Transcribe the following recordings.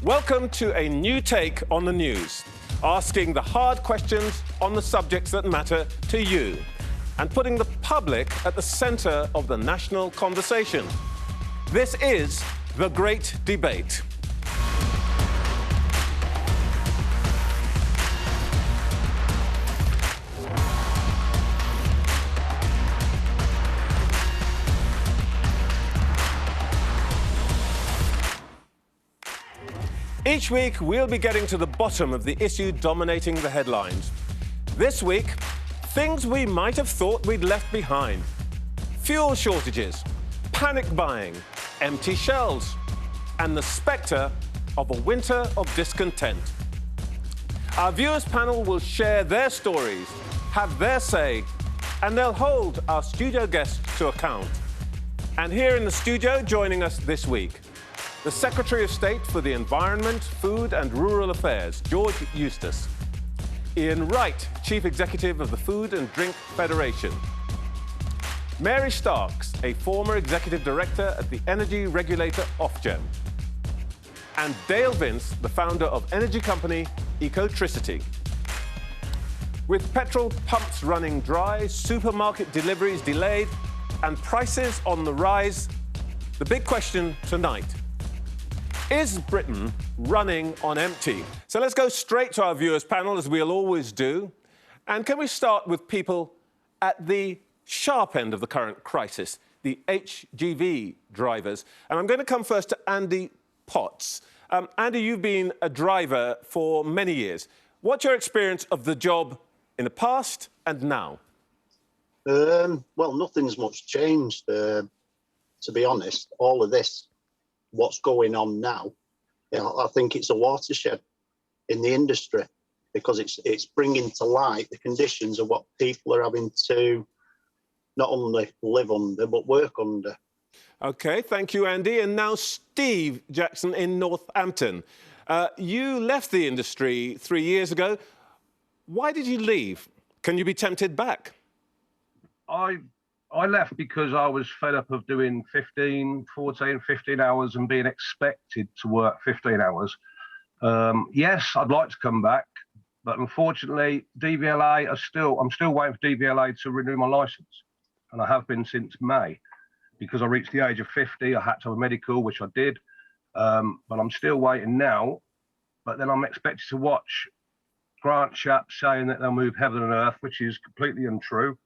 Welcome to a new take on the news, asking the hard questions on the subjects that matter to you and putting the public at the centre of the national conversation. This is The Great Debate. Each week, we'll be getting to the bottom of the issue dominating the headlines. This week, things we might have thought we'd left behind. Fuel shortages, panic buying, empty shelves, and the spectre of a winter of discontent. Our viewers panel will share their stories, have their say, and they'll hold our studio guests to account. And here in the studio, joining us this week, the Secretary of State for the Environment, Food and Rural Affairs, George Eustice. Ian Wright, Chief Executive of the Food and Drink Federation. Mary Starks, a former Executive Director at the energy regulator Ofgem. And Dale Vince, the founder of energy company Ecotricity. With petrol pumps running dry, supermarket deliveries delayed, and prices on the rise, the big question tonight: is Britain running on empty? So let's go straight to our viewers panel, as we'll always do. And can we start with people at the sharp end of the current crisis, the HGV drivers? And I'm going to come first to Andy Potts. Andy, you've been a driver for many years. What's your experience of the job in the past and now? Well, nothing's much changed, to be honest. All of this, what's going on now, I think it's a watershed in the industry, because it's bringing to light the conditions of what people are having to not only live under but work under. OK, thank you, Andy. And now Steve Jackson in Northampton. You left the industry 3 years ago. Why did you leave? Can you be tempted back? I left because I was fed up of doing 15 hours and being expected to work 15 hours. Yes, I'd like to come back, but unfortunately, DVLA I'm still waiting for DVLA to renew my licence. And I have been since May, because I reached the age of 50. I had to have a medical, which I did. But I'm still waiting now. But then I'm expected to watch Grant Shapps saying that they'll move heaven and earth, which is completely untrue.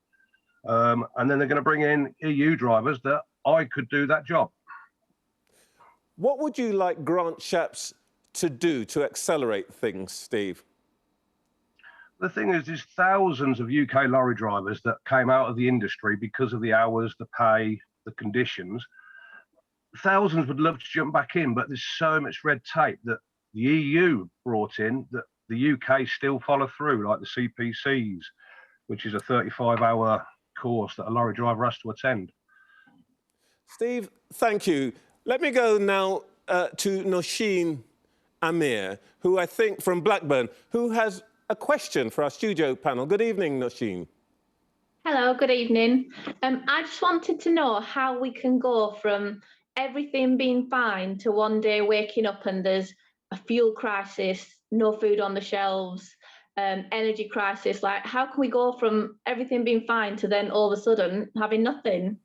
And then they're going to bring in EU drivers that I could do that job. What would you like Grant Shapps to do to accelerate things, Steve? The thing is, there's thousands of UK lorry drivers that came out of the industry because of the hours, the pay, the conditions. Thousands would love to jump back in, but there's so much red tape that the EU brought in that the UK still follow through, like the CPCs, which is a 35-hour course that a lorry driver has to attend. Steve, thank you. Let me go now to Nosheen Amir, who I think from Blackburn, who has a question for our studio panel. Good evening, Nosheen. Hello, good evening. I just wanted to know how we can go from everything being fine to one day waking up and there's a fuel crisis, no food on the shelves, energy crisis. Like, how can we go from everything being fine to then all of a sudden having nothing?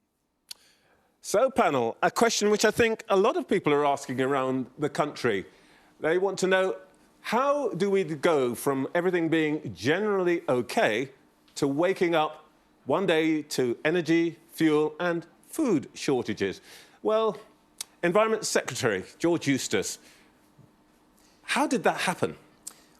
So, panel, a question which I think a lot of people are asking around the country. They want to know, how do we go from everything being generally OK to waking up one day to energy, fuel and food shortages? Well, Environment Secretary George Eustice, how did that happen?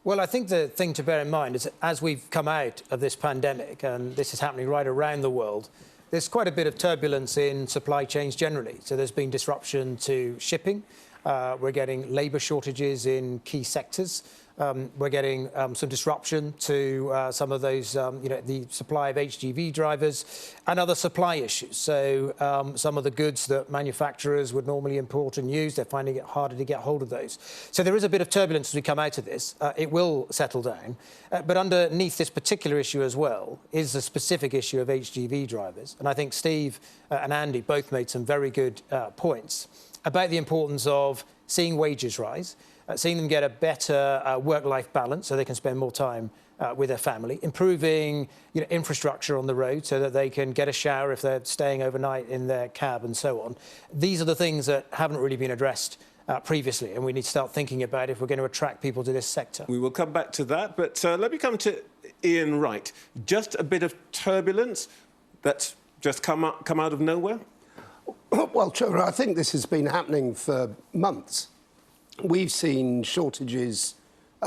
Well, I think the thing to bear in mind is that as we've come out of this pandemic, and this is happening right around the world, there's quite a bit of turbulence in supply chains generally. So there's been disruption to shipping. We're getting labour shortages in key sectors. We're getting some disruption to some of those, the supply of HGV drivers and other supply issues. So some of the goods that manufacturers would normally import and use, they're finding it harder to get hold of those. So there is a bit of turbulence as we come out of this. It will settle down. But underneath this particular issue as well is the specific issue of HGV drivers. And I think Steve and Andy both made some very good points about the importance of seeing wages rise, seeing them get a better work-life balance so they can spend more time with their family, improving infrastructure on the road so that they can get a shower if they're staying overnight in their cab and so on. These are the things that haven't really been addressed previously, and we need to start thinking about if we're going to attract people to this sector. We will come back to that, but let me come to Ian Wright. Just a bit of turbulence that's just come out of nowhere? Well, Trevor, I think this has been happening for months. We've seen shortages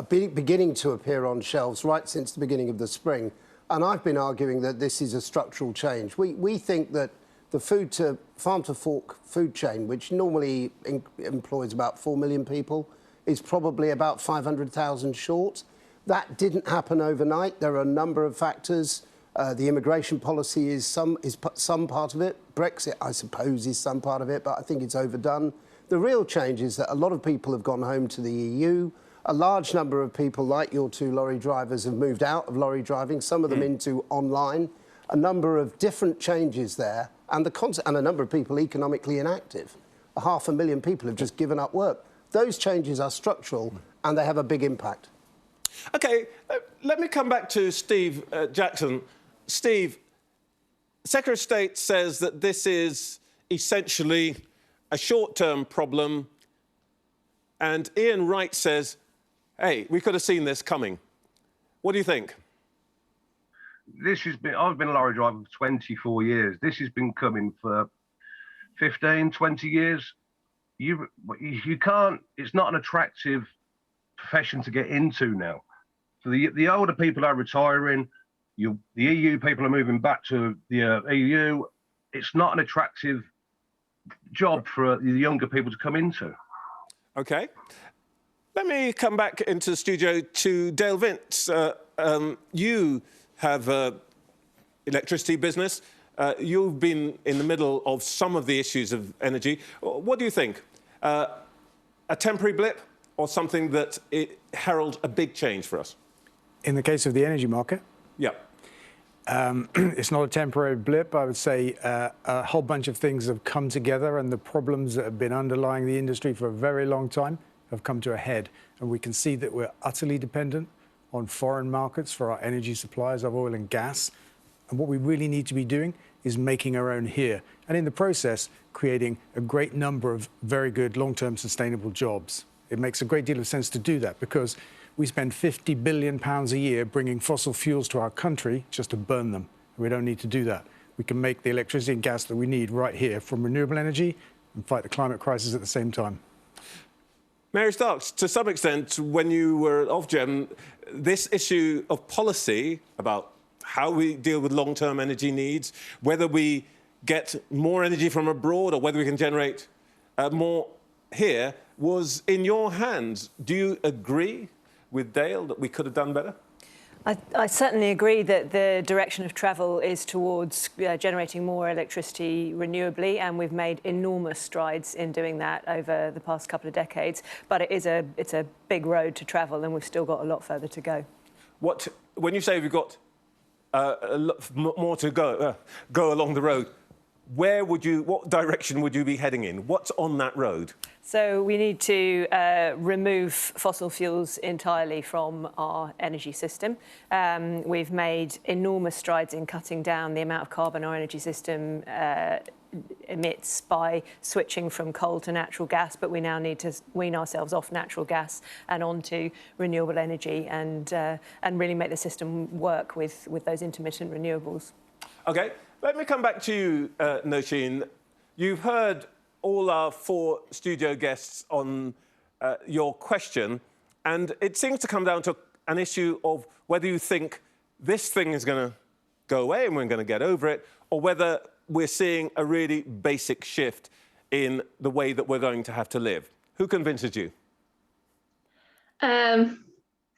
beginning to appear on shelves right since the beginning of the spring, and I've been arguing that this is a structural change. We think that the farm-to-fork food chain, which normally employs about 4 million people, is probably about 500,000 short. That didn't happen overnight. There are a number of factors. The immigration policy is some part of it. Brexit, I suppose, is some part of it, but I think it's overdone. The real change is that a lot of people have gone home to the EU. A large number of people, like your two lorry drivers, have moved out of lorry driving, some of them into online. A number of different changes there, and a number of people economically inactive. 500,000 people have just given up work. Those changes are structural, and they have a big impact. OK, let me come back to Steve Jackson. Steve, Secretary of State says that this is essentially a short-term problem, and Ian Wright says, hey, we could have seen this coming. What do you think? I've been a lorry driver for 24 years. This has been coming for 15, 20 years. You can't, it's not an attractive profession to get into now. So the older people are retiring, the EU people are moving back to the EU. It's not an attractive job for the younger people to come into. OK. Let me come back into the studio to Dale Vince. You have an electricity business. You've been in the middle of some of the issues of energy. What do you think? A temporary blip or something that heralds a big change for us? In the case of the energy market? Yeah. It's not a temporary blip. I would say a whole bunch of things have come together, and the problems that have been underlying the industry for a very long time have come to a head. And we can see that we're utterly dependent on foreign markets for our energy supplies of oil and gas. And what we really need to be doing is making our own here. And in the process, creating a great number of very good long-term sustainable jobs. It makes a great deal of sense to do that because we spend £50 billion a year bringing fossil fuels to our country just to burn them. We don't need to do that. We can make the electricity and gas that we need right here from renewable energy and fight the climate crisis at the same time. Mary Starks, to some extent, when you were at Ofgem, this issue of policy about how we deal with long-term energy needs, whether we get more energy from abroad or whether we can generate more here, was in your hands. Do you agree with Dale that we could have done better? I certainly agree that the direction of travel is towards generating more electricity renewably, and we've made enormous strides in doing that over the past couple of decades. But it's a big road to travel, and we've still got a lot further to go. When you say we've got a lot more to go along the road, what direction would you be heading in? What's on that road? So we need to remove fossil fuels entirely from our energy system. We've made enormous strides in cutting down the amount of carbon our energy system emits by switching from coal to natural gas, but we now need to wean ourselves off natural gas and onto renewable energy and really make the system work with those intermittent renewables. OK, let me come back to you, Nosheen. You've heard all our 4 studio guests on your question, and it seems to come down to an issue of whether you think this thing is going to go away and we're going to get over it, or whether we're seeing a really basic shift in the way that we're going to have to live. Who convinces you?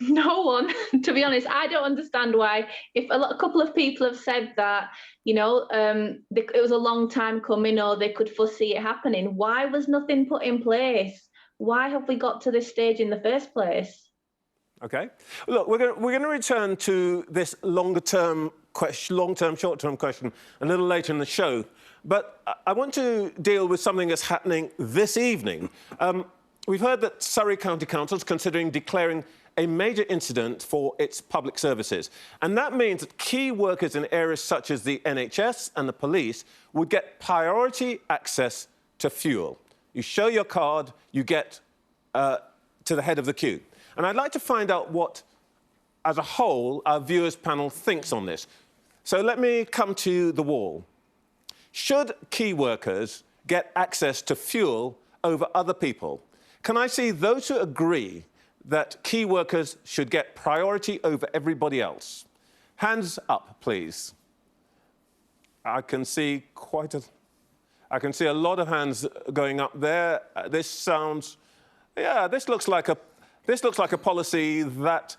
No one, to be honest. I don't understand why. If a couple of people have said that, it was a long time coming or they could foresee it happening, why was nothing put in place? Why have we got to this stage in the first place? OK. Look, we're going to return to this long-term, short-term question a little later in the show. But I want to deal with something that's happening this evening. we've heard that Surrey County Council is considering declaring a major incident for its public services. And that means that key workers in areas such as the NHS and the police would get priority access to fuel. You show your card, you get to the head of the queue. And I'd like to find out what, as a whole, our viewers panel thinks on this. So let me come to the wall. Should key workers get access to fuel over other people? Can I see those who agree that key workers should get priority over everybody else? Hands up, please. I can see a lot of hands going up there. This sounds, yeah, this looks like a policy that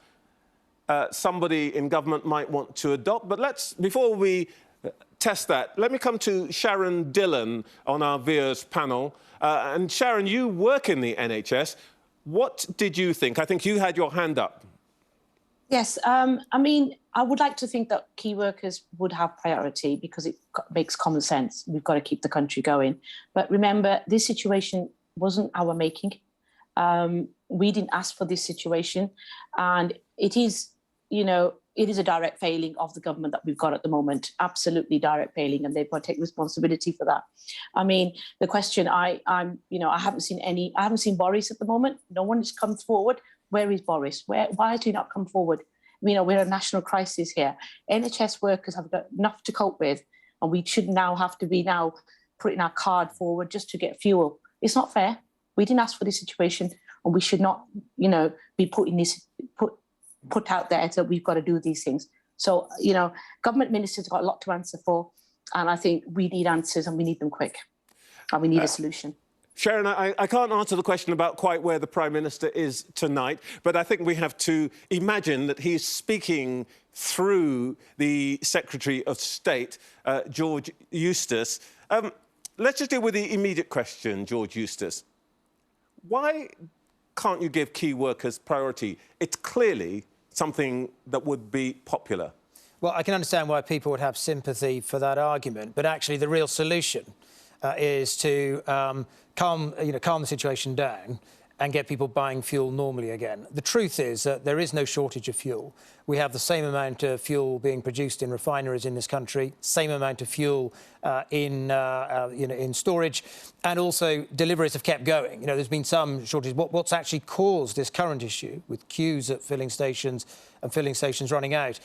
somebody in government might want to adopt. But before we test that, let me come to Sharon Dillon on our viewers panel. And Sharon, you work in the NHS. What did you think? I think you had your hand up. Yes, I mean, I would like to think that key workers would have priority because it makes common sense. We've got to keep the country going. But remember, this situation wasn't our making. We didn't ask for this situation. And it is, you know, it is a direct failing of the government that we've got at the moment. Absolutely direct failing, and they've got to take responsibility for that. I mean, the question I haven't seen Boris at the moment. No one has come forward. Where is Boris? Why has he not come forward? You know, we're a national crisis here. NHS workers have got enough to cope with, and we should now have to be putting our card forward just to get fuel. It's not fair. We didn't ask for this situation, and we should not, you know, be putting this put out there that we've got to do these things. So, you know, government ministers have got a lot to answer for, and I think we need answers, and we need them quick, and we need a solution. Sharon, I can't answer the question about quite where the Prime Minister is tonight, but I think we have to imagine that he's speaking through the Secretary of State, George Eustace. Let's just deal with the immediate question, George Eustace. Why can't you give key workers priority? It's clearly something that would be popular. Well, I can understand why people would have sympathy for that argument, but actually the real solution is to calm the situation down and get people buying fuel normally again. The truth is that there is no shortage of fuel. We have the same amount of fuel being produced in refineries in this country, same amount of fuel in storage, and also deliveries have kept going. You know, there's been some shortage. What's actually caused this current issue with queues at filling stations and filling stations running out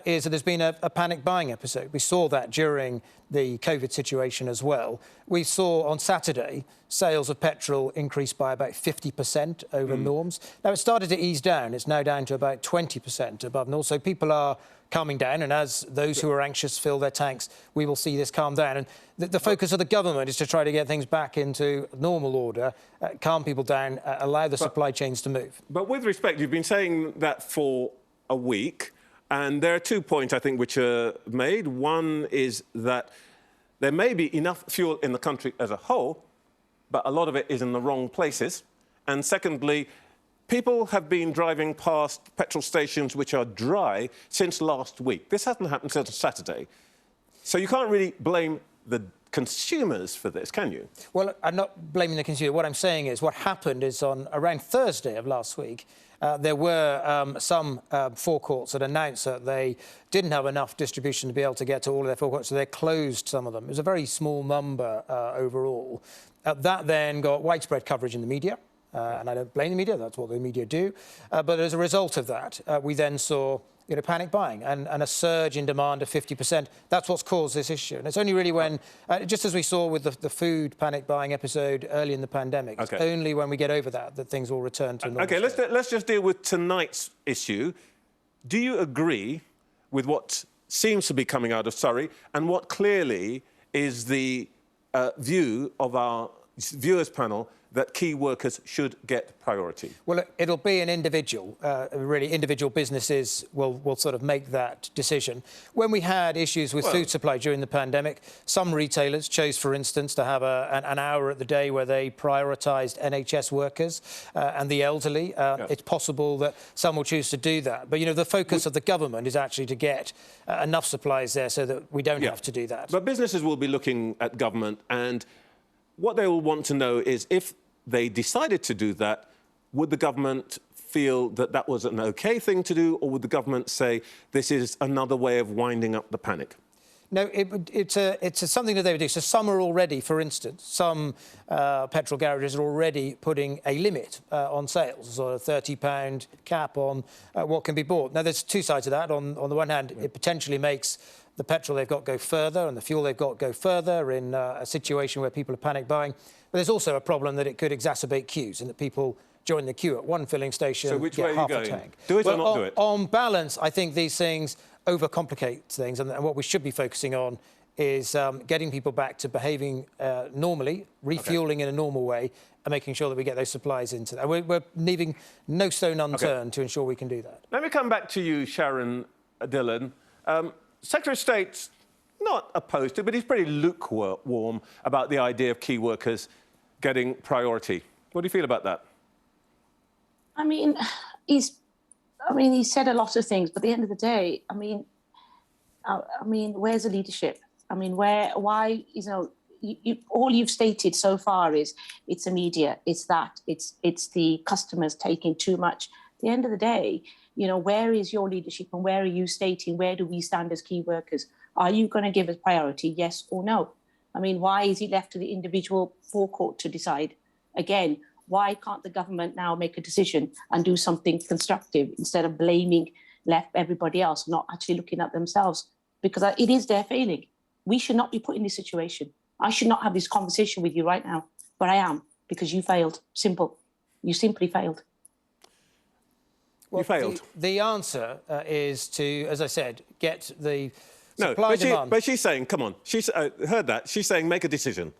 is that there's been a panic buying episode. We saw that during the COVID situation as well. We saw on Saturday sales of petrol increase by about 50% over norms. Now, it started to ease down. It's now down to about 20% above norms. So people are calming down, and as those who are anxious fill their tanks, we will see this calm down. And the focus of the government is to try to get things back into normal order, calm people down, allow the supply chains to move. But with respect, you've been saying that for a week, and there are 2 points, I think, which are made. One is that there may be enough fuel in the country as a whole, but a lot of it is in the wrong places. And secondly, people have been driving past petrol stations which are dry since last week. This hasn't happened since Saturday. So you can't really blame the consumers for this, can you? Well, I'm not blaming the consumer. What I'm saying is what happened is around Thursday of last week, there were some forecourts that announced that they didn't have enough distribution to be able to get to all of their forecourts, so they closed some of them. It was a very small number overall. That then got widespread coverage in the media, and I don't blame the media, that's what the media do. But as a result of that, we then saw panic buying and a surge in demand of 50%. That's what's caused this issue. And it's only really when, just as we saw with the food panic buying episode early in the pandemic, it's only when we get over that things will return to normal. OK, let's just deal with tonight's issue. Do you agree with what seems to be coming out of Surrey and what clearly is the view of our viewers panel that key workers should get priority? Well, it'll be an individual. Really, individual businesses will sort of make that decision. When we had issues with food supply during the pandemic, some retailers chose, for instance, to have an hour at the day where they prioritised NHS workers and the elderly. It's possible that some will choose to do that. But, the focus of the government is actually to get enough supplies there so that we don't have to do that. But businesses will be looking at government, and what they will want to know is if they decided to do that, would the government feel that that was an OK thing to do, or would the government say this is another way of winding up the panic? No, it's something that they would do. So some are already, for instance, some petrol garages are already putting a limit on sales, so a £30 cap on what can be bought. Now, there's two sides of that. On the one hand, it potentially makes the petrol they've got go further and the fuel they've got go further in a situation where people are panic buying. But there's also a problem that it could exacerbate queues and that people join the queue at one filling station. So which get way are half you a going? tank. Do it or not do it? On balance, I think these things overcomplicate things, and what we should be focusing on is getting people back to behaving normally, refuelling in a normal way, and making sure that we get those supplies into that. We're leaving no stone unturned to ensure we can do that. Let me come back to you, Sharon Dillon. Secretary of State's not opposed to it, but he's pretty lukewarm about the idea of key workers getting priority. What do you feel about that? I mean, he said a lot of things, but at the end of the day, I mean, where's the leadership? I mean, why, all you've stated so far is it's the media, it's the customers taking too much. At the end of the day, where is your leadership and where are you stating, where do we stand as key workers? Are you going to give us priority, yes or no? I mean, why is it left to the individual forecourt to decide? Again, why can't the government now make a decision and do something constructive instead of blaming everybody else, not actually looking at themselves? Because it is their failing. We should not be put in this situation. I should not have this conversation with you right now, but I am, because you failed. Simple. You simply failed. Well, you failed. The answer is to, as I said, get the supply demand. But she's saying, come on, she's heard that. She's saying, make a decision.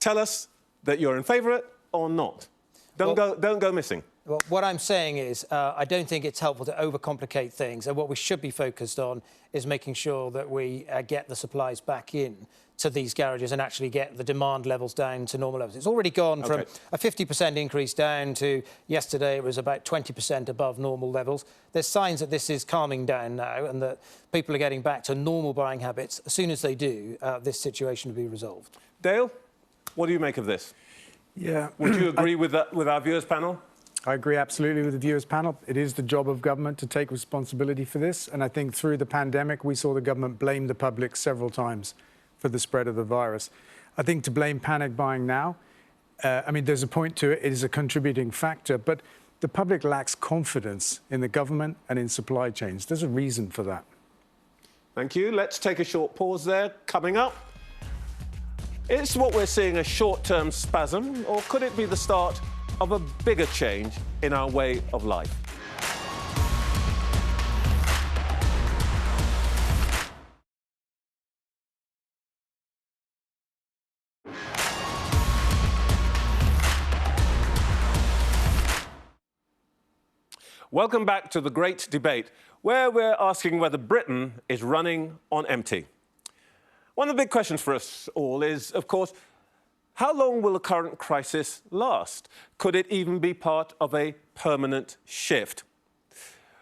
Tell us that you're in favour of it or not. Don't go missing. Well, what I'm saying is I don't think it's helpful to overcomplicate things. And what we should be focused on is making sure that we get the supplies back in to these garages and actually get the demand levels down to normal levels. It's already gone from a 50% increase down to yesterday it was about 20% above normal levels. There's signs that this is calming down now and that people are getting back to normal buying habits. As soon as they do, this situation will be resolved. Dale, what do you make of this? Yeah. Would you agree with our viewers panel? I agree absolutely with the viewers panel. It is the job of government to take responsibility for this. And I think through the pandemic, we saw the government blame the public several times for the spread of the virus. I think to blame panic buying now, I mean, there's a point to it. It is a contributing factor. But the public lacks confidence in the government and in supply chains. There's a reason for that. Thank you. Let's take a short pause there. Coming up, is what we're seeing a short-term spasm, or could it be the start of a bigger change in our way of life? Welcome back to the great debate, where we're asking whether Britain is running on empty. One of the big questions for us all is, of course, how long will the current crisis last? Could it even be part of a permanent shift?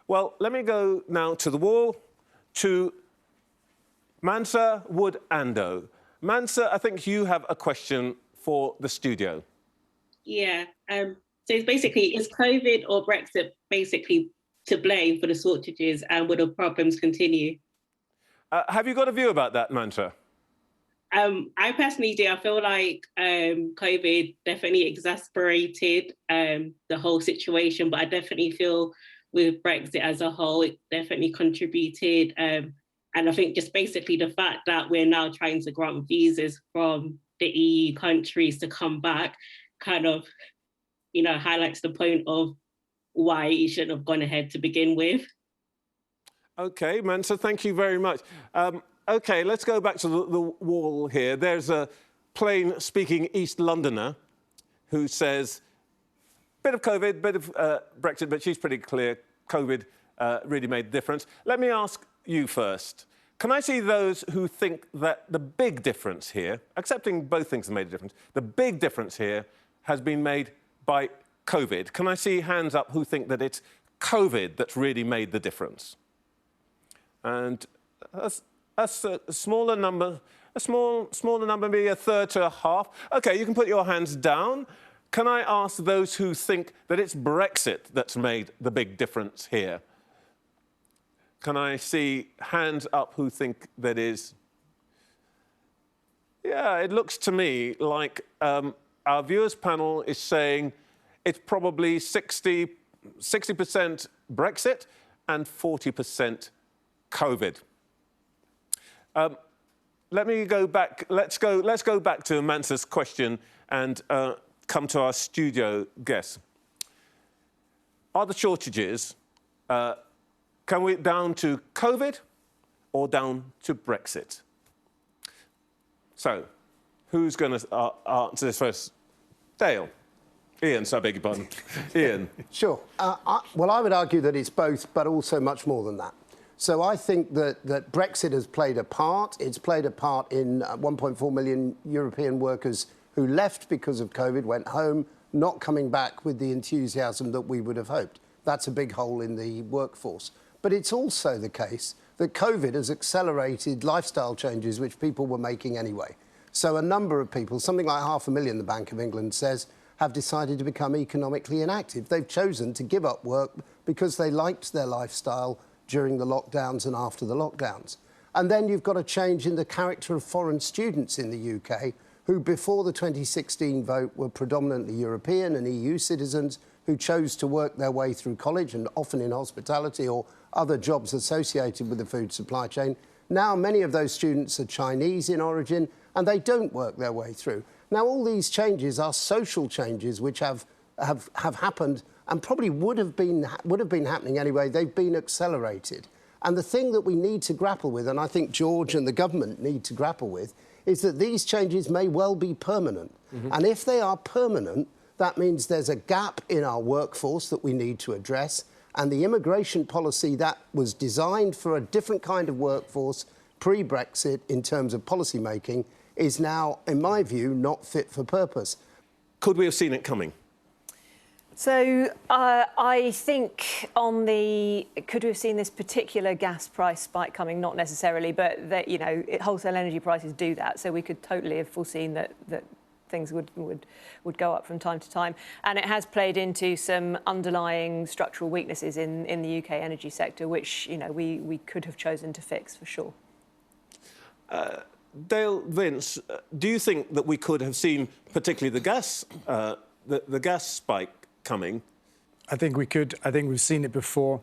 Well, let me go now to the wall, to Mansa Wood-Ando. Mansa, I think you have a question for the studio. Yeah, so it's basically, is COVID or Brexit basically to blame for the shortages, and will the problems continue? Have you got a view about that, Mansa? I personally do. I feel like COVID definitely exasperated the whole situation, but I definitely feel with Brexit as a whole, it definitely contributed. And I think just basically the fact that we're now trying to grant visas from the EU countries to come back kind of, highlights the point of why it shouldn't have gone ahead to begin with. OK, Mansa, thank you very much. OK, let's go back to the wall here. There's a plain-speaking East Londoner who says, bit of COVID, bit of Brexit, but she's pretty clear COVID really made a difference. Let me ask you first. Can I see those who think that the big difference here, accepting both things have made a difference, the big difference here has been made by COVID? Can I see hands up who think that it's COVID that's really made the difference? And a smaller number, maybe a third to a half. OK, you can put your hands down. can I ask those who think that it's Brexit that's made the big difference here? Can I see hands up who think that is? Yeah, it looks to me like our viewers panel is saying it's probably 60% Brexit and 40% COVID. Let me go back. Let's go back to Mansa's question and come to our studio guests. Are the shortages can we down to COVID or down to Brexit? So, who's going to answer this first? Dale. Ian, so I beg your pardon. Ian. Sure. Well, I would argue that it's both, but also much more than that. So I think that Brexit has played a part. It's played a part in 1.4 million European workers who left because of COVID, went home, not coming back with the enthusiasm that we would have hoped. That's a big hole in the workforce. But it's also the case that COVID has accelerated lifestyle changes which people were making anyway. So a number of people, something like 500,000, the Bank of England says, have decided to become economically inactive. They've chosen to give up work because they liked their lifestyle during the lockdowns and after the lockdowns. And then you've got a change in the character of foreign students in the UK who before the 2016 vote were predominantly European and EU citizens who chose to work their way through college and often in hospitality or other jobs associated with the food supply chain. Now many of those students are Chinese in origin and they don't work their way through. Now all these changes are social changes which have happened and probably would have been happening anyway. They've been accelerated. And the thing that we need to grapple with, and I think George and the government need to grapple with, is that these changes may well be permanent. And if they are permanent, that means there's a gap in our workforce that we need to address. And the immigration policy that was designed for a different kind of workforce pre-Brexit in terms of policy making is now, in my view, not fit for purpose. Could we have seen it coming? So I think on the, could we have seen this particular gas price spike coming? Not necessarily, but that, you know, wholesale energy prices do that. So we could totally have foreseen that things would go up from time to time. And it has played into some underlying structural weaknesses in the UK energy sector, which, you know, we could have chosen to fix for sure. Dale, Vince, do you think that we could have seen particularly the gas spike coming? I think we could. I think we've seen it before.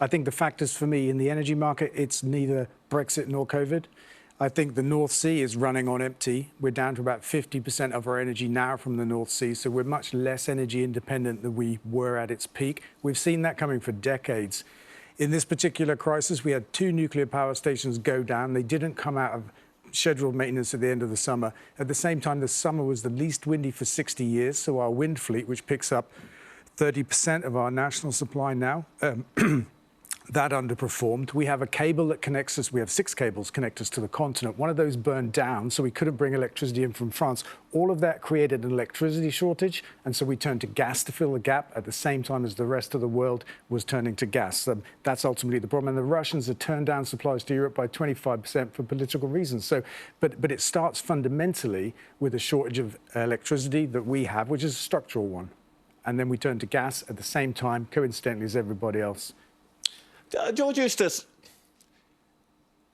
I think the factors for me in the energy market, it's neither Brexit nor COVID. I think the North Sea is running on empty. We're down to about 50% of our energy now from the North Sea, so we're much less energy independent than we were at its peak. We've seen that coming for decades. In this particular crisis, we had 2 nuclear power stations go down. They didn't come out of scheduled maintenance at the end of the summer. At the same time, the summer was the least windy for 60 years, so our wind fleet, which picks up 30% of our national supply now, that underperformed. We have a cable that connects us. We have 6 cables connect us to the continent. One of those burned down, so we couldn't bring electricity in from France. All of that created an electricity shortage, and so we turned to gas to fill the gap at the same time as the rest of the world was turning to gas. That's ultimately the problem. And the Russians have turned down supplies to Europe by 25% for political reasons. So, but it starts fundamentally with a shortage of electricity that we have, which is a structural one. And then we turn to gas at the same time, coincidentally, as everybody else. George Eustace,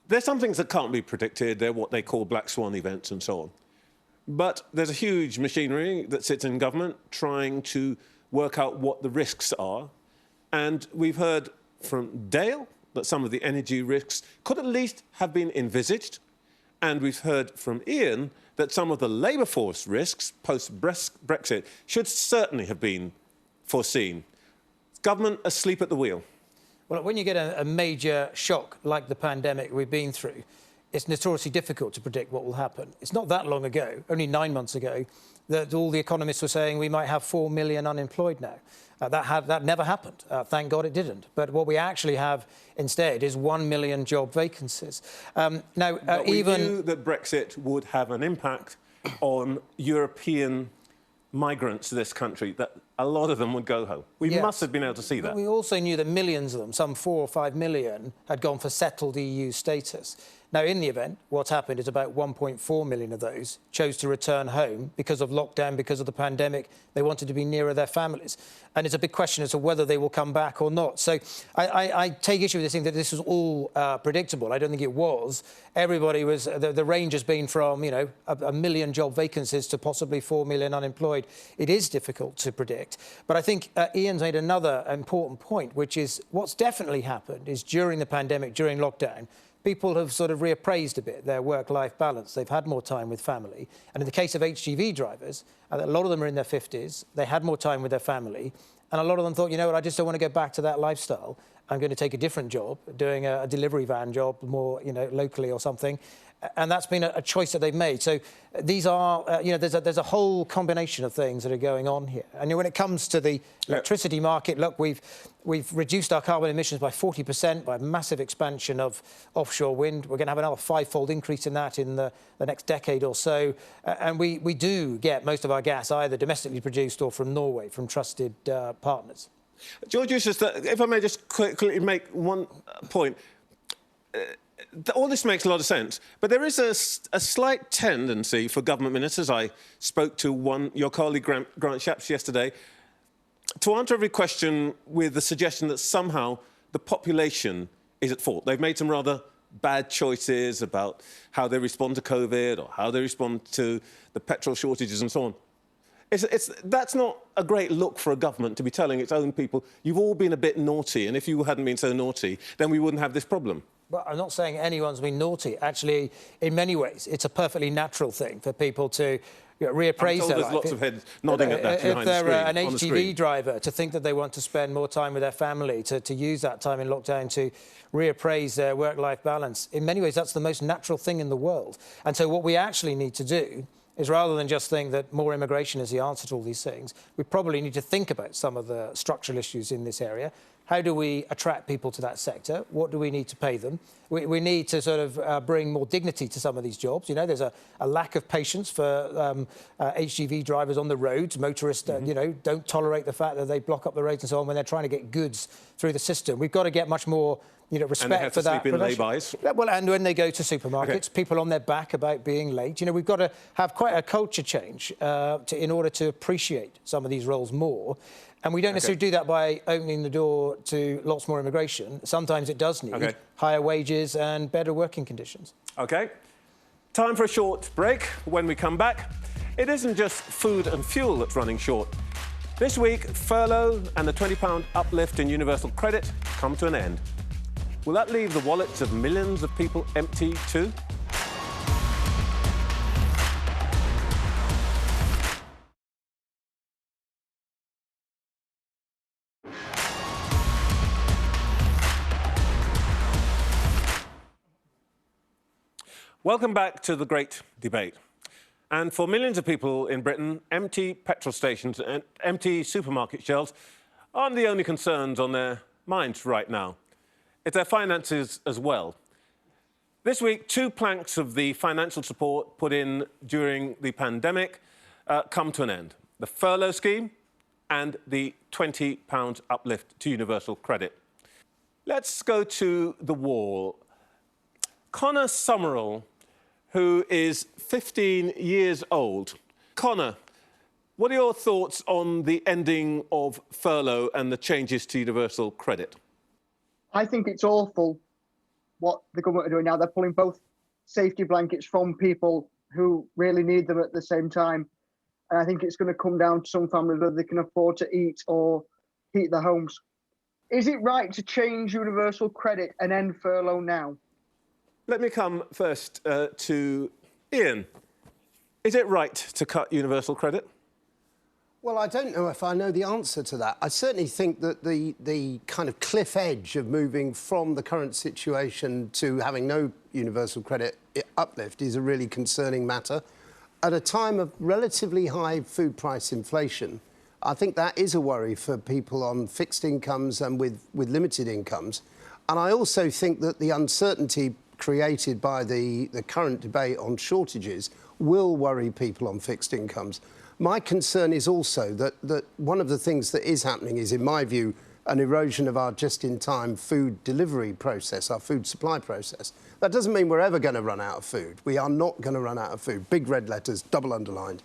there's some things that can't be predicted. They're what they call black swan events and so on. But there's a huge machinery that sits in government trying to work out what the risks are. And we've heard from Dale that some of the energy risks could at least have been envisaged. And we've heard from Ian that some of the labour force risks post-Brexit should certainly have been foreseen. Government asleep at the wheel. Well, when you get a major shock like the pandemic we've been through, it's notoriously difficult to predict what will happen. It's not that long ago, only 9 months ago, that all the economists were saying we might have 4 million unemployed now. That never happened. Thank God it didn't. But what we actually have instead is 1 million job vacancies. But we knew that Brexit would have an impact on European migrants to this country, that a lot of them would go home. We must have been able to see that. But we also knew that millions of them, some 4 or 5 million, had gone for settled EU status. Now, in the event, what's happened is about 1.4 million of those chose to return home because of lockdown, because of the pandemic. They wanted to be nearer their families. And it's a big question as to whether they will come back or not. So I take issue with this thing that this was all predictable. I don't think it was. Everybody was, the range has been from, you know, a million job vacancies to possibly 4 million unemployed. It is difficult to predict. But I think Ian's made another important point, which is what's definitely happened is during the pandemic, during lockdown, people have sort of reappraised a bit their work-life balance. They've had more time with family. And in the case of HGV drivers, a lot of them are in their 50s. They had more time with their family. And a lot of them thought, you know what, I just don't want to go back to that lifestyle. I'm going to take a different job, doing a delivery van job more, you know, locally or something. And that's been a choice that they've made. So these are, you know, there's a whole combination of things that are going on here. And when it comes to the electricity market, look, we've reduced our carbon emissions by 40% by a massive expansion of offshore wind. We're going to have another five-fold increase in that in the next decade or so. And we do get most of our gas either domestically produced or from Norway, from trusted partners. George Eustace, if I may just quickly make one point. All this makes a lot of sense, but there is a slight tendency for government ministers. I spoke to your colleague Grant Shapps yesterday, to answer every question with the suggestion that somehow the population is at fault. They've made some rather bad choices about how they respond to COVID or how they respond to the petrol shortages and so on. That's not a great look for a government to be telling its own people, you've all been a bit naughty, and if you hadn't been so naughty, then we wouldn't have this problem. Well, I'm not saying anyone's been naughty. Actually, in many ways, it's a perfectly natural thing for people to reappraise their life. There's lots of heads nodding at that behind the screen. If they're an HGV driver, to think that they want to spend more time with their family, to use that time in lockdown to reappraise their work-life balance. In many ways, that's the most natural thing in the world. And so what we actually need to do is, rather than just think that more immigration is the answer to all these things, we probably need to think about some of the structural issues in this area. How do we attract people to that sector? What do we need to pay them? We need to sort of bring more dignity to some of these jobs. You know, there's a lack of patience for HGV drivers on the roads. Motorists, you know, don't tolerate the fact that they block up the roads and so on when they're trying to get goods through the system. We've got to get much more, you know, respect for that. And they have to sleep in lay-bys. Well, and when they go to supermarkets, people on their back about being late. You know, we've got to have quite a culture change in order to appreciate some of these roles more. And we don't necessarily do that by opening the door to lots more immigration. Sometimes it does need higher wages and better working conditions. OK. Time for a short break. When we come back, it isn't just food and fuel that's running short. This week, furlough and the £20 uplift in universal credit come to an end. Will that leave the wallets of millions of people empty too? Welcome back to the great debate. And for millions of people in Britain, empty petrol stations and empty supermarket shelves aren't the only concerns on their minds right now. It's their finances as well. This week, 2 planks of the financial support put in during the pandemic come to an end. The furlough scheme and the £20 uplift to universal credit. Let's go to the wall. Connor Summerall, who is 15 years old. Connor, what are your thoughts on the ending of furlough and the changes to universal credit? I think it's awful what the government are doing now. They're pulling both safety blankets from people who really need them at the same time. And I think it's going to come down to some families whether they can afford to eat or heat their homes. Is it right to change universal credit and end furlough now? Let me come first to Ian. Is it right to cut universal credit? Well, I don't know if I know the answer to that. I certainly think that the kind of cliff edge of moving from the current situation to having no universal credit uplift is a really concerning matter. At a time of relatively high food price inflation, I think that is a worry for people on fixed incomes and with limited incomes. And I also think that the uncertainty created by the current debate on shortages will worry people on fixed incomes. My concern is also that one of the things that is happening is, in my view, an erosion of our just-in-time food delivery process, our food supply process. That doesn't mean we're ever going to run out of food. We are not going to run out of food. Big red letters, double underlined.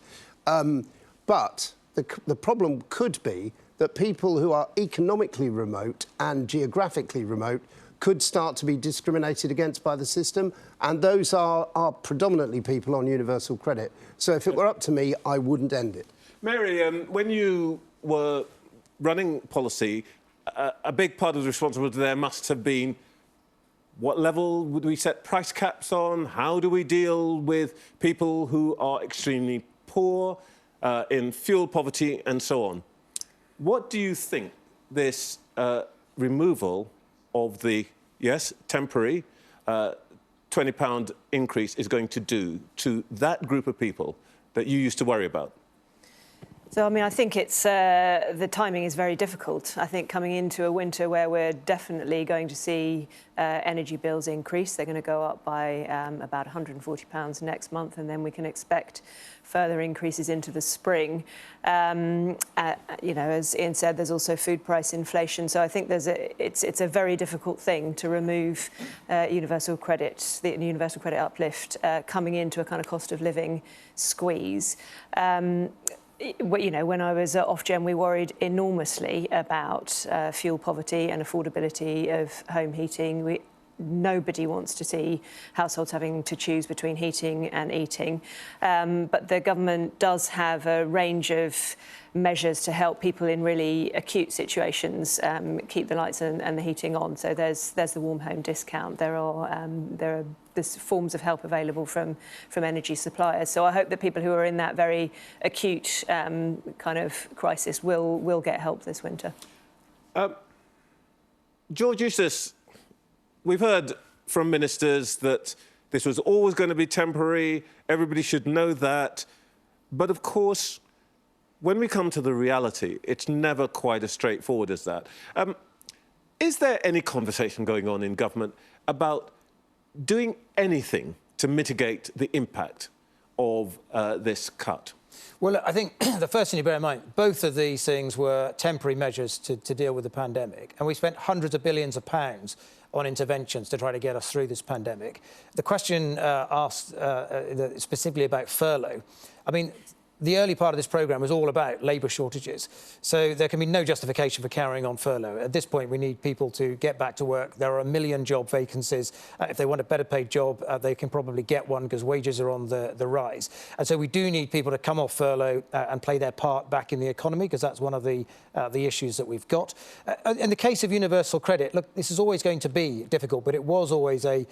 But the problem could be that people who are economically remote and geographically remote could start to be discriminated against by the system, and those are predominantly people on universal credit. So if it were up to me, I wouldn't end it. Mary, when you were running policy, a big part of the responsibility there must have been what level would we set price caps on? How do we deal with people who are extremely poor, in fuel poverty and so on? What do you think this removal of the, yes, temporary £20 increase is going to do to that group of people that you used to worry about? So, I mean, I think it's the timing is very difficult. I think coming into a winter where we're definitely going to see energy bills increase, they're going to go up by about £140 next month, and then we can expect further increases into the spring. You know, as Ian said, there's also food price inflation. So I think it's a very difficult thing to remove universal credit, the universal credit uplift, coming into a kind of cost of living squeeze. You know, when I was at Ofgem, we worried enormously about fuel poverty and affordability of home heating. Nobody wants to see households having to choose between heating and eating. But the government does have a range of measures to help people in really acute situations keep the lights and the heating on. So there's the warm home discount. There are forms of help available from energy suppliers. So I hope that people who are in that very acute kind of crisis will get help this winter. George Eustace, we've heard from ministers that this was always going to be temporary. Everybody should know that. But of course, when we come to the reality, it's never quite as straightforward as that. Is there any conversation going on in government about doing anything to mitigate the impact of this cut? Well, I think the first thing to bear in mind, both of these things were temporary measures to deal with the pandemic, and we spent hundreds of billions of pounds on interventions to try to get us through this pandemic. The question asked specifically about furlough, I mean, the early part of this programme was all about labour shortages. So there can be no justification for carrying on furlough. At this point, we need people to get back to work. There are 1 million job vacancies. If they want a better paid job, they can probably get one because wages are on the rise. And so we do need people to come off furlough and play their part back in the economy, because that's one of the issues that we've got. In the case of universal credit, look, this is always going to be difficult, but it was always a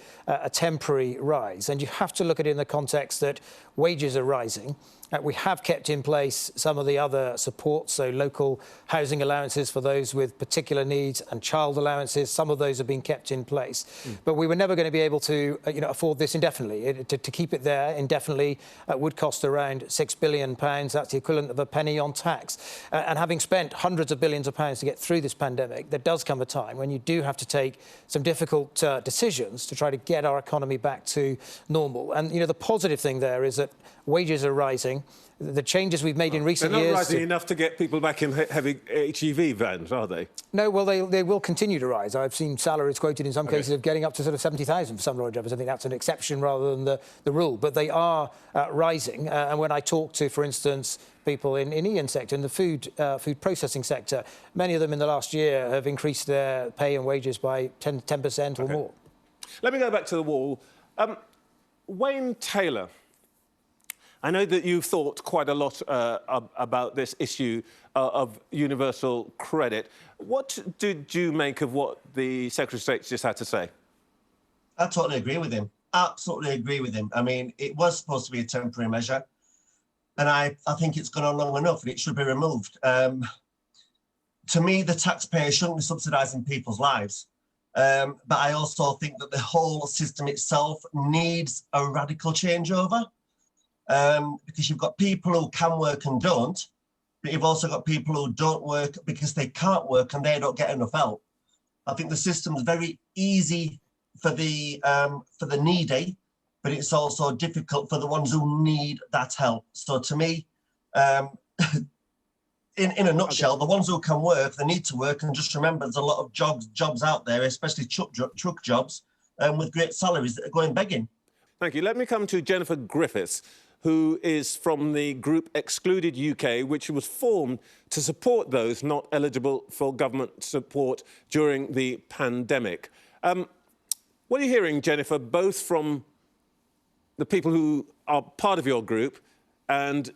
temporary rise. And you have to look at it in the context that wages are rising. We have kept in place some of the other supports, so local housing allowances for those with particular needs and child allowances. Some of those have been kept in place. But we were never going to be able to afford this indefinitely. To keep it there indefinitely would cost around £6 billion. That's the equivalent of a penny on tax. And having spent hundreds of billions of pounds to get through this pandemic, there does come a time when you do have to take some difficult decisions to try to get our economy back to normal. And, the positive thing there is that wages are rising. The changes we've made in recent years... They're not rising enough to get people back in heavy HEV vans, are they? No, well, they will continue to rise. I've seen salaries quoted in some cases of getting up to sort of 70,000 for some lorry drivers. I think that's an exception rather than the rule. But they are rising. And when I talk to, for instance, people in Ian's sector, in the food processing sector, many of them in the last year have increased their pay and wages by 10% or more. Let me go back to the wall. Wayne Taylor, I know that you've thought quite a lot about this issue of universal credit. What did you make of what the Secretary of State just had to say? I totally agree with him. Absolutely agree with him. I mean, it was supposed to be a temporary measure, and I think it's gone on long enough and it should be removed. To me, the taxpayer shouldn't be subsidising people's lives. But I also think that the whole system itself needs a radical changeover. Because you've got people who can work and don't, but you've also got people who don't work because they can't work and they don't get enough help. I think the system's very easy for the needy, but it's also difficult for the ones who need that help. So to me, in a nutshell, the ones who can work, they need to work, and just remember there's a lot of jobs out there, especially truck jobs, with great salaries that are going begging. Thank you. Let me come to Jennifer Griffiths, who is from the group Excluded UK, which was formed to support those not eligible for government support during the pandemic. What are you hearing, Jennifer, both from the people who are part of your group and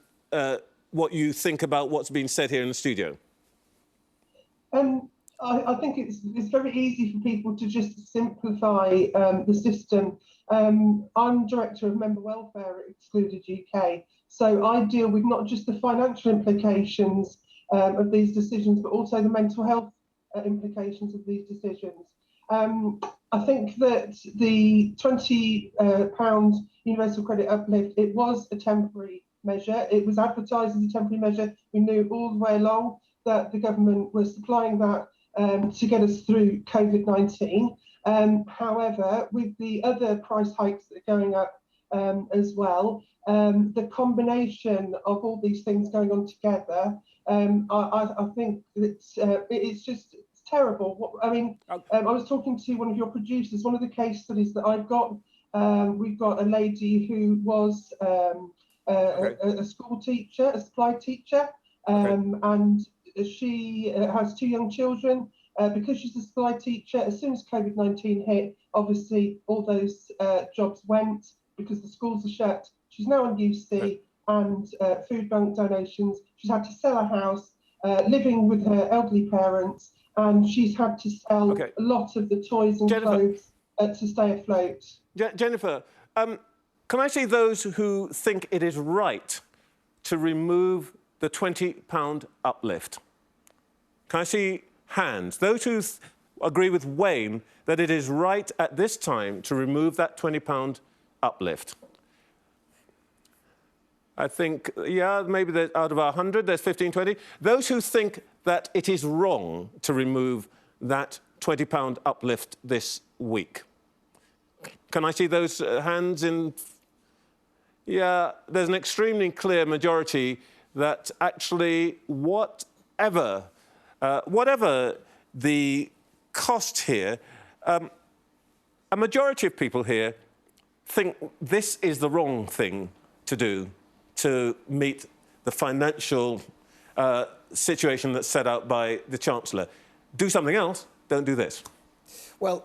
what you think about what's been said here in the studio? I think it's very easy for people to just simplify the system. I'm director of member welfare at Excluded UK, so I deal with not just the financial implications of these decisions, but also the mental health implications of these decisions. I think that the £20 universal credit uplift, it was a temporary measure. It was advertised as a temporary measure. We knew all the way along that the government was supplying that to get us through COVID-19. However, with the other price hikes that are going up as well, the combination of all these things going on together, I think it's just terrible. I mean, I was talking to one of your producers. One of the case studies that I've got, we've got a lady who was a school teacher, a supply teacher, and she has 2 young children. Because she's a supply teacher, as soon as COVID-19 hit, obviously all those jobs went because the schools are shut. She's now on UC and food bank donations. She's had to sell her house, living with her elderly parents, and she's had to sell a lot of the toys and clothes to stay afloat. Jennifer, can I see those who think it is right to remove the £20 uplift? Can I see hands? Those who agree with Wayne that it is right at this time to remove that £20 uplift? I think, yeah, maybe out of 100, there's 15, 20. Those who think that it is wrong to remove that £20 uplift this week. Can I see those hands in? Yeah, there's an extremely clear majority that actually whatever the cost here, a majority of people here think this is the wrong thing to do to meet the financial situation that's set out by the Chancellor. Do something else, don't do this. Well,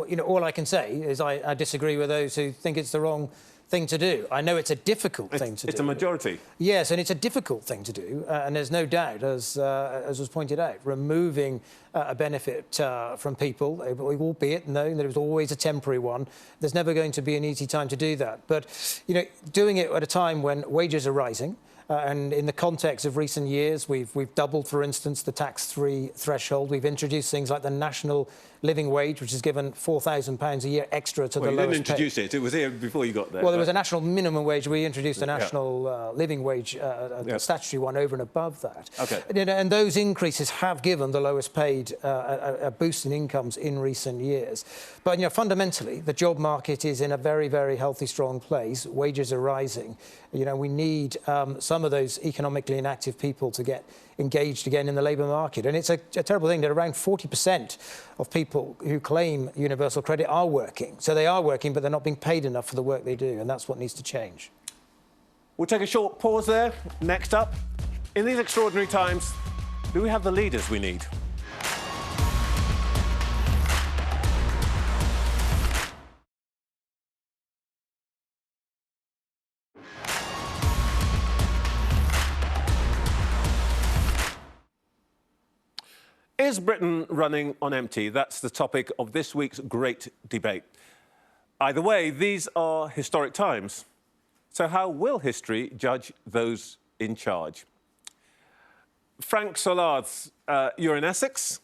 you know, all I can say is I disagree with those who think it's the wrong thing to do. I know it's a difficult thing to do. It's a majority. Yes, and it's a difficult thing to do, and there's no doubt, as was pointed out, removing a benefit from people, albeit knowing that it was always a temporary one. There's never going to be an easy time to do that. But, you know, doing it at a time when wages are rising, and in the context of recent years, we've doubled, for instance, the tax-free threshold. We've introduced things like the national living wage, which has given £4,000 a year extra to the lowest paid. You didn't introduce it. It was here before you got there. Well, there was a national minimum wage. We introduced a national living wage, a statutory one over and above that. And those increases have given the lowest paid a boost in incomes in recent years. But, you know, fundamentally, the job market is in a very, very healthy, strong place. Wages are rising. You know, we need some of those economically inactive people to get engaged again in the labour market. And it's a terrible thing that around 40% of people who claim universal credit are working. So they are working, but they're not being paid enough for the work they do, and that's what needs to change. We'll take a short pause there. Next up, in these extraordinary times, do we have the leaders we need? Is Britain running on empty? That's the topic of this week's great debate. Either way, these are historic times. So how will history judge those in charge? Frank Sollards, you're in Essex.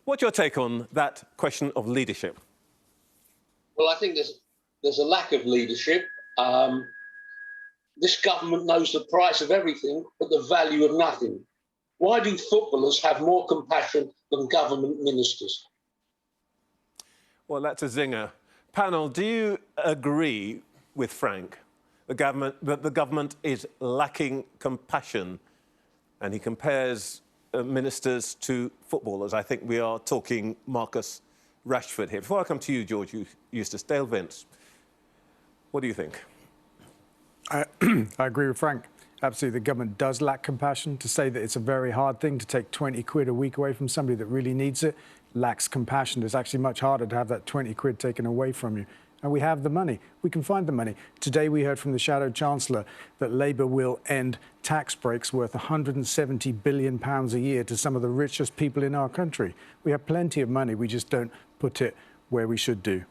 What's your take on that question of leadership? Well, I think there's a lack of leadership. This government knows the price of everything, but the value of nothing. Why do footballers have more compassion than government ministers? Well, that's a zinger. Panel, do you agree with Frank that the government is lacking compassion and he compares ministers to footballers. I think we are talking Marcus Rashford here. Before I come to you, George Eustace, Dale Vince, what do you think? I agree with Frank. Absolutely, the government does lack compassion. To say that it's a very hard thing to take 20 quid a week away from somebody that really needs it lacks compassion. It's actually much harder to have that 20 quid taken away from you. And we have the money. We can find the money. Today we heard from the Shadow Chancellor that Labour will end tax breaks worth £170 billion a year to some of the richest people in our country. We have plenty of money. We just don't put it where we should do.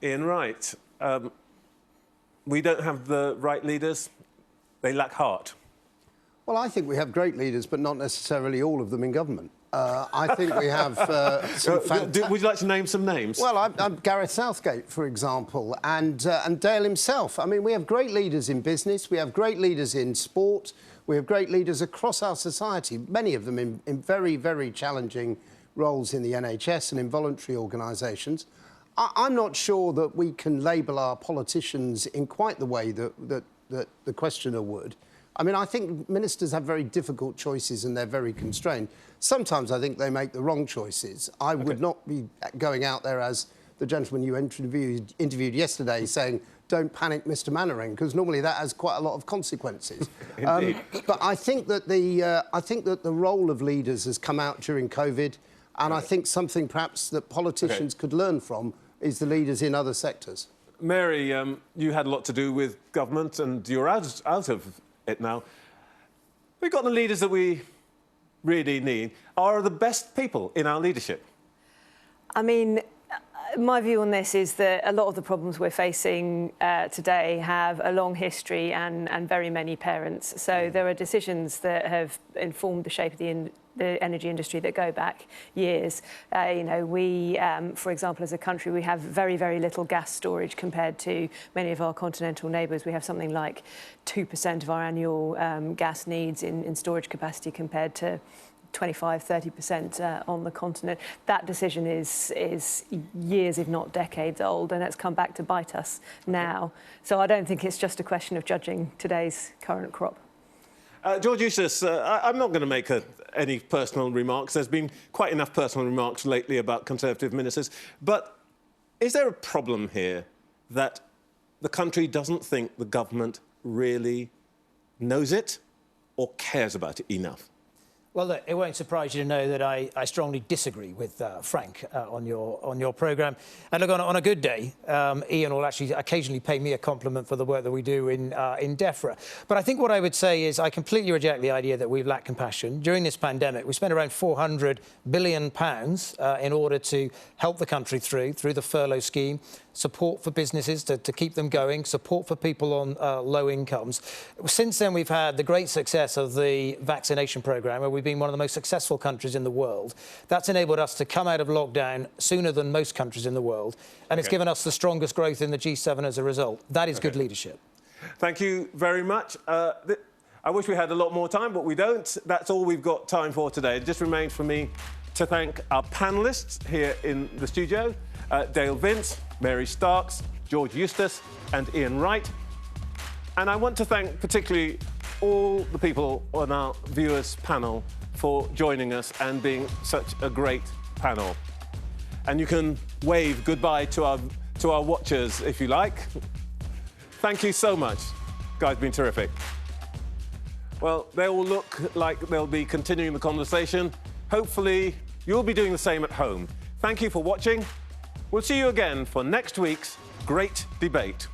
Ian Wright, we don't have the right leaders. They lack heart. Well, I think we have great leaders, but not necessarily all of them in government. I think we have some Would you like to name some names? Well, I'm Gareth Southgate, for example, and Dale himself. I mean, we have great leaders in business, we have great leaders in sport, we have great leaders across our society, many of them in very, very challenging roles in the NHS and in voluntary organisations. I'm not sure that we can label our politicians in quite the way that the questioner would. I mean, I think ministers have very difficult choices and they're very constrained. Sometimes I think they make the wrong choices. I would not be going out there as the gentleman you interviewed yesterday saying, don't panic, Mr. Mannering, because normally that has quite a lot of consequences. But I think that the role of leaders has come out during COVID, and I think something perhaps that politicians could learn from is the leaders in other sectors. Mary, you had a lot to do with government and you're out of it now. We've got the leaders that we really need. Are the best people in our leadership? I mean, my view on this is that a lot of the problems we're facing today have a long history and very many parents. So there are decisions that have informed the shape of the energy industry that go back years. You know, we, for example, as a country, we have very, very little gas storage compared to many of our continental neighbours. We have something like 2% of our annual gas needs in storage capacity compared to 25–30% on the continent. That decision is years, if not decades old, and it's come back to bite us now. So I don't think it's just a question of judging today's current crop. George Eustace, I'm not going to make any personal remarks. There's been quite enough personal remarks lately about Conservative ministers. But is there a problem here that the country doesn't think the government really knows it or cares about it enough? Well, look, it won't surprise you to know that I strongly disagree with Frank on your programme. And look, on a good day, Ian will actually occasionally pay me a compliment for the work that we do in DEFRA. But I think what I would say is I completely reject the idea that we've lacked compassion. During this pandemic, we spent around £400 billion in order to help the country through the furlough scheme, support for businesses to keep them going, support for people on low incomes. Since then, we've had the great success of the vaccination programme, where we've been one of the most successful countries in the world. That's enabled us to come out of lockdown sooner than most countries in the world, and it's given us the strongest growth in the G7 as a result. That is good leadership. Thank you very much. I wish we had a lot more time, but we don't. That's all we've got time for today. It just remains for me to thank our panellists here in the studio, Dale Vince, Mary Starks, George Eustace and Ian Wright. And I want to thank particularly all the people on our viewers panel for joining us and being such a great panel. And you can wave goodbye to our watchers if you like. Thank you so much. Guys, been terrific. Well, they all look like they'll be continuing the conversation. Hopefully, you'll be doing the same at home. Thank you for watching. We'll see you again for next week's Great Debate.